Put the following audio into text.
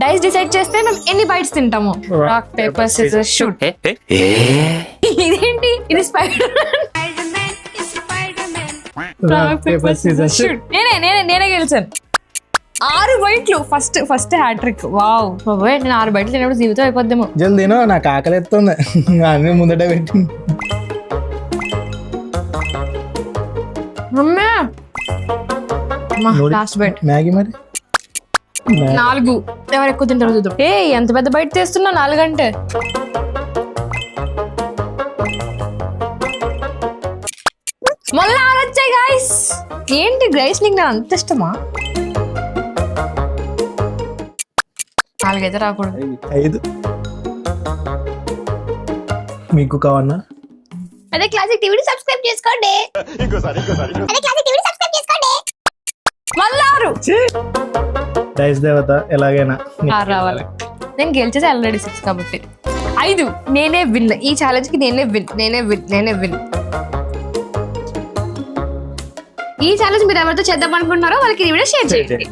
Dice decide చేస్తే మేము ఎన్ని బైట్స్ తింటాము. Rock paper scissors shoot. ఇదేంటి ఇది spider rock paper scissors shoot. నేనే గెలిచాను. 6 బైట్లు ఫస్ట్ హ్యాట్రిక్. వావ్ బాబోయ్, నేను 6 బైట్లు తినప్పుడు జీవితం అయిపోద్దేమో. జల్దీనో నాకు ఆకలి ఎత్తుంది. అన్ని ముందట పెట్టి లాస్ట్ బైట్ మ్యాగీ మరి 4. ఎవరు ఎక్కువ తింటారో చూద్దాం. ఏ ఎంత పెద్ద బయట తీస్తున్నా 4 అంటే. మళ్ళీ వచ్చాయి గైస్. ఏంటి గైస్, నీకు నా అంత ఇష్టమా? 4 అయితే రాకూడదు. 5 మీకు కావన్నా? అదే క్లాసిక్ టీవీని సబ్స్క్రైబ్ చేసుకోండి. అదే క్లాసిక్ టీవీని సబ్స్క్రైబ్ చేసుకోండి. మళ్ళీ 6. డైస్ దేవత ఎలాగైనా 6 రావాలి. నేను గెలిచేది ఆల్రెడీ 6 కాబట్టి 5. నేనే విన్ ఈ ఛాలెంజ్ కి. నేనే విన్. ఈ ఛాలెంజ్ మీరు ఎవరితో చేద్దాం అనుకుంటున్నారో వాళ్ళకి ఈ వీడియో షేర్ చేయండి.